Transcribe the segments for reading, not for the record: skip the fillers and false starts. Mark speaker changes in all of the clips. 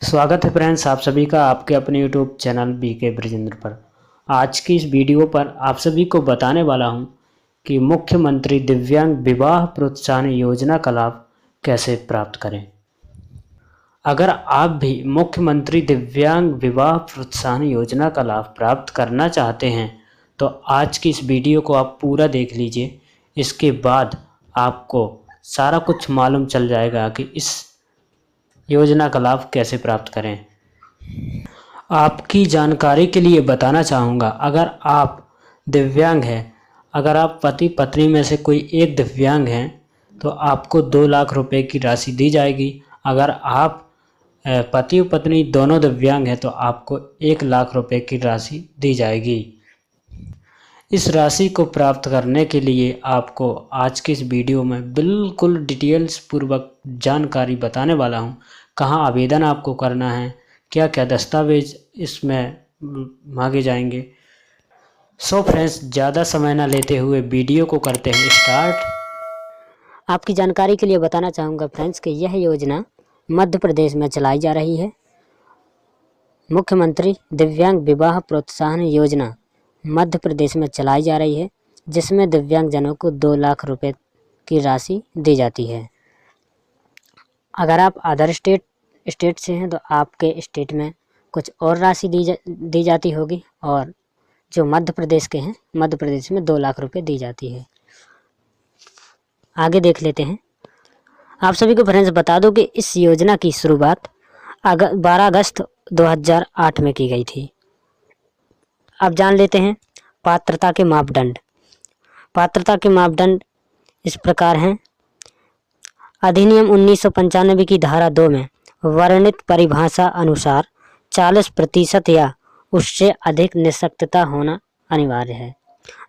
Speaker 1: स्वागत है फ्रेंड्स आप सभी का आपके अपने यूट्यूब चैनल बीके ब्रजेंद्र पर। आज की इस वीडियो पर आप सभी को बताने वाला हूं कि मुख्यमंत्री दिव्यांग विवाह प्रोत्साहन योजना का लाभ कैसे प्राप्त करें। अगर आप भी मुख्यमंत्री दिव्यांग विवाह प्रोत्साहन योजना का लाभ प्राप्त करना चाहते हैं तो आज की इस वीडियो को आप पूरा देख लीजिए। इसके बाद आपको सारा कुछ मालूम चल जाएगा कि इस योजना का लाभ कैसे प्राप्त करें। आपकी जानकारी के लिए बताना चाहूँगा, अगर आप दिव्यांग हैं, अगर आप पति पत्नी में से कोई एक दिव्यांग हैं तो आपको 2 लाख रुपए की राशि दी जाएगी। अगर आप पति और पत्नी दोनों दिव्यांग हैं तो आपको 1 लाख रुपए की राशि दी जाएगी। इस राशि को प्राप्त करने के लिए आपको आज की इस वीडियो में बिल्कुल डिटेल्स पूर्वक जानकारी बताने वाला हूं। कहां आवेदन आपको करना है, क्या क्या दस्तावेज इसमें मांगे जाएंगे। सो फ्रेंड्स, ज़्यादा समय ना लेते हुए वीडियो को करते हैं स्टार्ट।
Speaker 2: आपकी जानकारी के लिए बताना चाहूँगा फ्रेंड्स कि यह योजना मध्य प्रदेश में चलाई जा रही है। मुख्यमंत्री दिव्यांग विवाह प्रोत्साहन योजना मध्य प्रदेश में चलाई जा रही है, जिसमें दिव्यांगजनों को 2 लाख रुपए की राशि दी जाती है। अगर आप अदर स्टेट से हैं तो आपके स्टेट में कुछ और राशि दी जाती होगी, और जो मध्य प्रदेश के हैं, मध्य प्रदेश में 2 लाख रुपए दी जाती है। आगे देख लेते हैं। आप सभी को फ्रेंड्स बता दो कि इस योजना की शुरुआत 12 अगस्त 2008 में की गई थी। अब जान लेते हैं पात्रता के मापदंड। पात्रता के मापदंड इस प्रकार हैं। अधिनियम 1995 की धारा 2 में वर्णित परिभाषा अनुसार 40% या उससे अधिक निःशक्तता होना अनिवार्य है।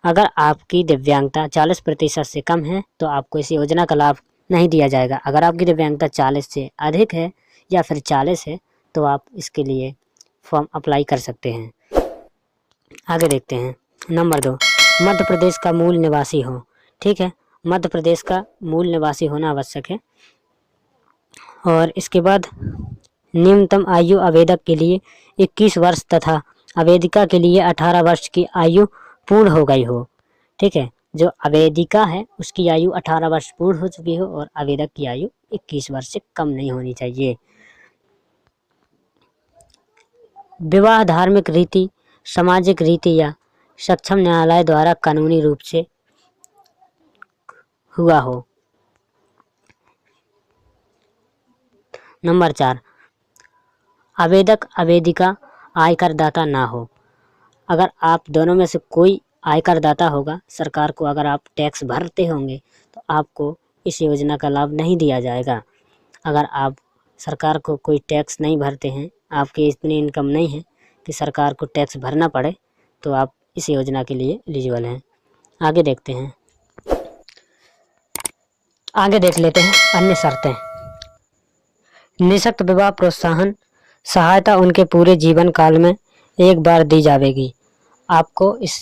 Speaker 2: अगर आपकी दिव्यांगता 40% से कम है तो आपको इस योजना का लाभ नहीं दिया जाएगा। अगर आपकी दिव्यांगता 40 से अधिक है या फिर 40 है तो आप इसके लिए फॉर्म अप्लाई कर सकते हैं। आगे देखते हैं। नंबर 2, मध्य प्रदेश का मूल निवासी हो। ठीक है, मध्य प्रदेश का मूल निवासी होना आवश्यक है। और इसके बाद न्यूनतम आयु आवेदक के लिए 21 वर्ष तथा आवेदिका के लिए 18 वर्ष की आयु पूर्ण हो गई हो। ठीक है, जो आवेदिका है उसकी आयु 18 वर्ष पूर्ण हो चुकी हो और आवेदक की आयु 21 वर्ष से कम नहीं होनी चाहिए। विवाह धार्मिक रीति, सामाजिक रीति या सक्षम न्यायालय द्वारा कानूनी रूप से हुआ हो। नंबर 4, आवेदक आवेदिका आयकरदाता ना हो। अगर आप दोनों में से कोई आयकरदाता होगा, सरकार को अगर आप टैक्स भरते होंगे तो आपको इस योजना का लाभ नहीं दिया जाएगा। अगर आप सरकार को कोई टैक्स नहीं भरते हैं, आपकी इतनी इनकम नहीं है कि सरकार को टैक्स भरना पड़े, तो आप इस योजना के लिए एलिजिबल हैं। आगे देखते हैं। आगे देख लेते हैं अन्य शर्तें। निःशक्त विवाह प्रोत्साहन सहायता उनके पूरे जीवन काल में एक बार दी जाएगी। आपको इस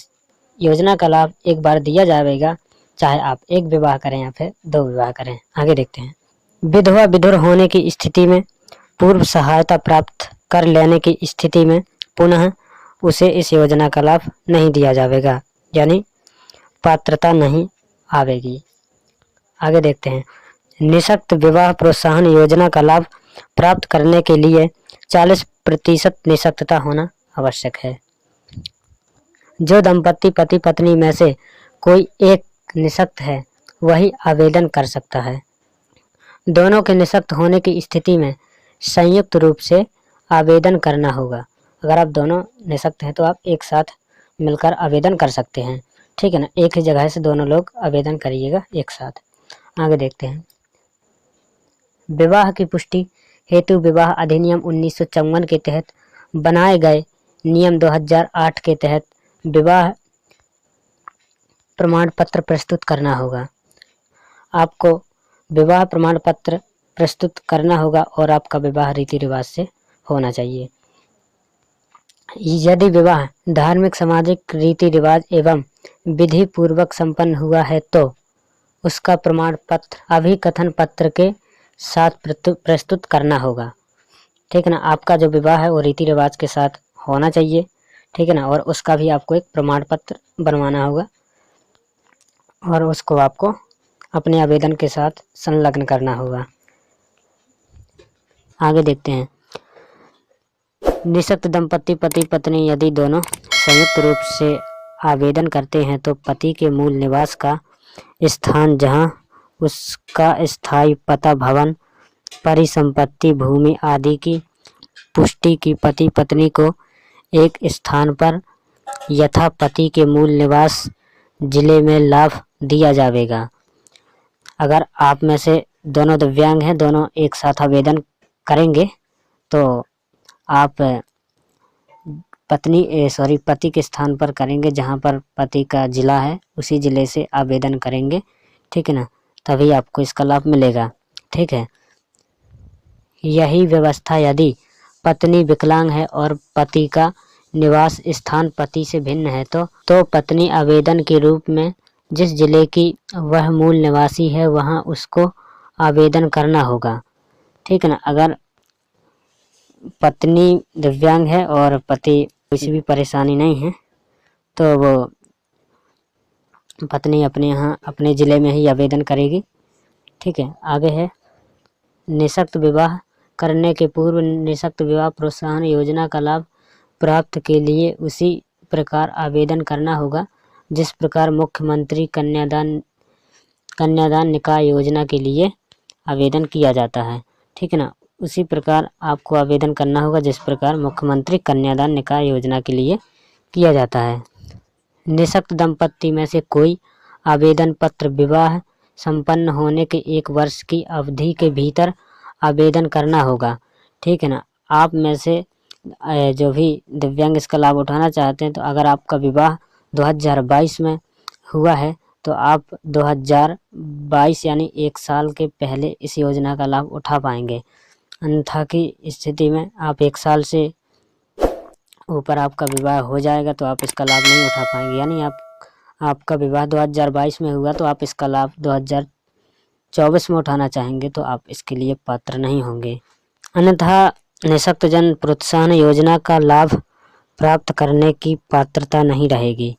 Speaker 2: योजना का लाभ एक बार दिया जाएगा, चाहे आप एक विवाह करें या फिर 2 विवाह करें। आगे देखते हैं। विधवा विधुर होने की स्थिति में पूर्व सहायता प्राप्त कर लेने की स्थिति में पुनः उसे इस योजना का लाभ नहीं दिया जाएगा, यानी पात्रता नहीं आवेगी। आगे देखते हैं। निःशक्त विवाह प्रोत्साहन योजना का लाभ प्राप्त करने के लिए 40% निःशक्तता होना आवश्यक है। जो दंपति पति पत्नी में से कोई एक निःशक्त है वही आवेदन कर सकता है। दोनों के निःशक्त होने की स्थिति में संयुक्त रूप से आवेदन करना होगा। अगर आप दोनों निःशक्त हैं तो आप एक साथ मिलकर आवेदन कर सकते हैं। ठीक है ना, एक ही जगह से दोनों लोग आवेदन करिएगा एक साथ। आगे देखते हैं। विवाह की पुष्टि हेतु विवाह अधिनियम 1954 के तहत बनाए गए नियम 2008 के तहत विवाह प्रमाण पत्र प्रस्तुत करना होगा। आपको विवाह प्रमाण पत्र प्रस्तुत करना होगा और आपका विवाह रीति रिवाज से होना चाहिए। यदि विवाह धार्मिक सामाजिक रीति रिवाज एवं विधि पूर्वक संपन्न हुआ है तो उसका प्रमाण पत्र अभिकथन पत्र के साथ प्रस्तुत करना होगा। ठीक है ना। आपका जो विवाह है वो रीति रिवाज के साथ होना चाहिए, ठीक है ना। और उसका भी आपको एक प्रमाण पत्र बनवाना होगा और उसको आपको अपने आवेदन के साथ संलग्न करना होगा। आगे देखते हैं। निःशक्त दंपति पति पत्नी यदि दोनों संयुक्त रूप से आवेदन करते हैं तो पति के मूल निवास का स्थान, जहां उसका स्थायी पता, भवन, परिसंपत्ति, भूमि आदि की पुष्टि की पति पत्नी को एक स्थान पर यथा पति के मूल निवास जिले में लाभ दिया जाएगा। अगर आप में से दोनों दिव्यांग हैं, दोनों एक साथ आवेदन करेंगे तो आप पति के स्थान पर करेंगे जहां पर पति का जिला है, उसी जिले से आवेदन करेंगे, ठीक है ना। तभी आपको इसका लाभ मिलेगा, ठीक है। यही व्यवस्था यदि पत्नी विकलांग है और पति का निवास स्थान पति से भिन्न है तो पत्नी आवेदन के रूप में जिस जिले की वह मूल निवासी है वहां उसको आवेदन करना होगा, ठीक है ना। अगर पत्नी दिव्यांग है और पति किसी भी परेशानी नहीं है तो वो पत्नी अपने जिले में ही आवेदन करेगी, ठीक है। आगे है निःशक्त विवाह करने के पूर्व निःशक्त विवाह प्रोत्साहन योजना का लाभ प्राप्त के लिए उसी प्रकार आवेदन करना होगा जिस प्रकार मुख्यमंत्री कन्यादान निकाय योजना के लिए आवेदन किया जाता है, ठीक है ना। उसी प्रकार आपको आवेदन करना होगा जिस प्रकार मुख्यमंत्री कन्यादान निकाय योजना के लिए किया जाता है। निःशक्त दंपत्ति में से कोई आवेदन पत्र विवाह संपन्न होने के 1 वर्ष की अवधि के भीतर आवेदन करना होगा, ठीक है ना। आप में से जो भी दिव्यांग इसका लाभ उठाना चाहते हैं तो अगर आपका विवाह 2022 में हुआ है तो आप 2022 यानी 1 साल के पहले इस योजना का लाभ उठा पाएंगे। अन्यथा की स्थिति में आप 1 साल से ऊपर आपका विवाह हो जाएगा तो आप इसका लाभ नहीं उठा पाएंगे। यानी आपका विवाह 2022 में हुआ तो आप इसका लाभ 2024 में उठाना चाहेंगे तो आप इसके लिए पात्र नहीं होंगे। अन्यथा निःशक्त जन प्रोत्साहन योजना का लाभ प्राप्त करने की पात्रता नहीं रहेगी,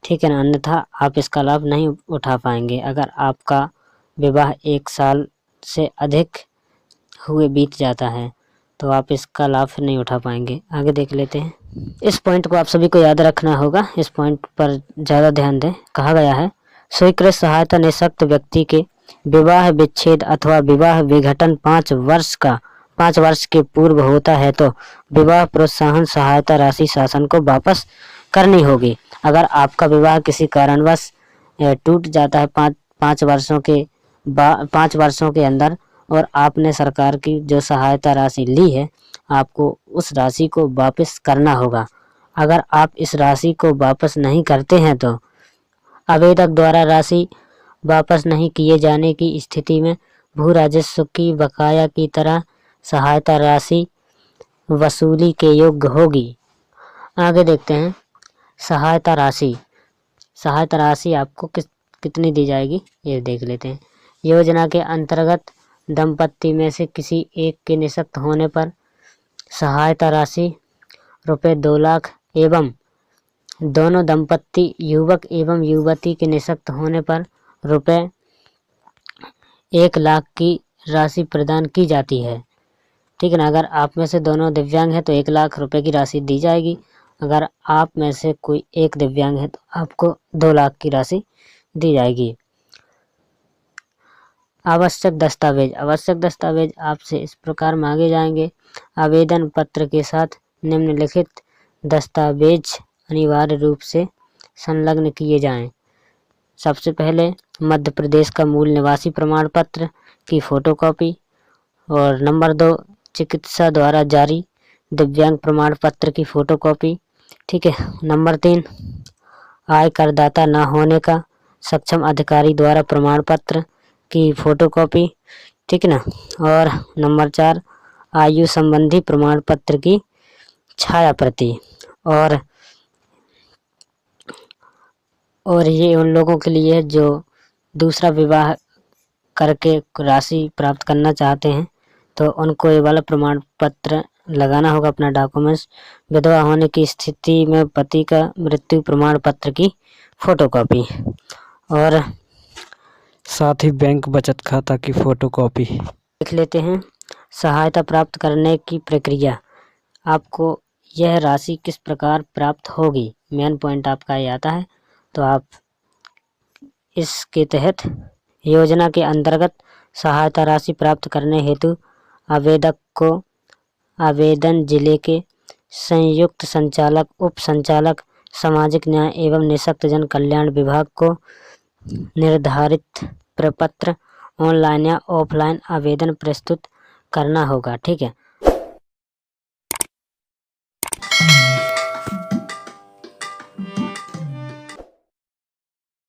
Speaker 2: ठीक है ना। अन्यथा आप इसका लाभ नहीं उठा पाएंगे। अगर आपका विवाह 1 साल से अधिक हुए बीत जाता है तो आप इसका लाभ नहीं उठा पाएंगे। आगे देख लेते हैं। इस पॉइंट को आप सभी को याद रखना होगा, इस पॉइंट पर ज़्यादा ध्यान दें। कहा गया है स्वीकृत सहायता निःशक्त व्यक्ति के विवाह विच्छेद अथवा विवाह विघटन 5 वर्ष के पूर्व होता है तो विवाह प्रोत्साहन सहायता राशि शासन को वापस करनी होगी। अगर आपका विवाह किसी कारणवश टूट जाता है 5 वर्षों के अंदर और आपने सरकार की जो सहायता राशि ली है आपको उस राशि को वापस करना होगा। अगर आप इस राशि को वापस नहीं करते हैं तो आवेदक द्वारा राशि वापस नहीं किए जाने की स्थिति में भू राजस्व की बकाया की तरह सहायता राशि वसूली के योग्य होगी। आगे देखते हैं सहायता राशि आपको कितनी दी जाएगी ये देख लेते हैं। योजना के अंतर्गत दंपत्ति में से किसी एक के निःशक्त होने पर सहायता राशि ₹2 लाख एवं दोनों दंपत्ति युवक एवं युवती के निःशक्त होने पर ₹1 लाख की राशि प्रदान की जाती है, ठीक है ना। अगर आप में से दोनों दिव्यांग हैं तो 1 लाख रुपए की राशि दी जाएगी। अगर आप में से कोई एक दिव्यांग है तो आपको 2 लाख की राशि दी जाएगी। आवश्यक दस्तावेज आपसे इस प्रकार मांगे जाएंगे। आवेदन पत्र के साथ निम्नलिखित दस्तावेज अनिवार्य रूप से संलग्न किए जाएं। सबसे पहले मध्य प्रदेश का मूल निवासी प्रमाण पत्र की फोटोकॉपी और नंबर 2 चिकित्सा द्वारा जारी दिव्यांग प्रमाण पत्र की फोटोकॉपी, ठीक है। नंबर 3 आय करदाता न होने का सक्षम अधिकारी द्वारा प्रमाण पत्र की फोटोकॉपी, ठीक है ना। और नंबर 4 आयु संबंधी प्रमाण पत्र की छाया प्रति। और ये उन लोगों के लिए जो दूसरा विवाह करके राशि प्राप्त करना चाहते हैं तो उनको ये वाला प्रमाण पत्र लगाना होगा अपना डॉक्यूमेंट्स। विधवा होने की स्थिति में पति का मृत्यु प्रमाण पत्र की फोटोकॉपी और
Speaker 1: साथ ही बैंक बचत खाता की फोटोकॉपी।
Speaker 2: लिख लेते हैं। सहायता प्राप्त करने की प्रक्रिया, आपको यह राशि किस प्रकार प्राप्त होगी, मेन पॉइंट आपका ये आता है। तो आप इसके तहत योजना के अंतर्गत सहायता राशि प्राप्त करने हेतु आवेदक को आवेदन जिले के संयुक्त संचालक, उप संचालक, सामाजिक न्याय एवं निःशक्त जन कल्याण विभाग को निर्धारित प्रपत्र ऑनलाइन या ऑफलाइन आवेदन प्रस्तुत करना होगा। ठीक है।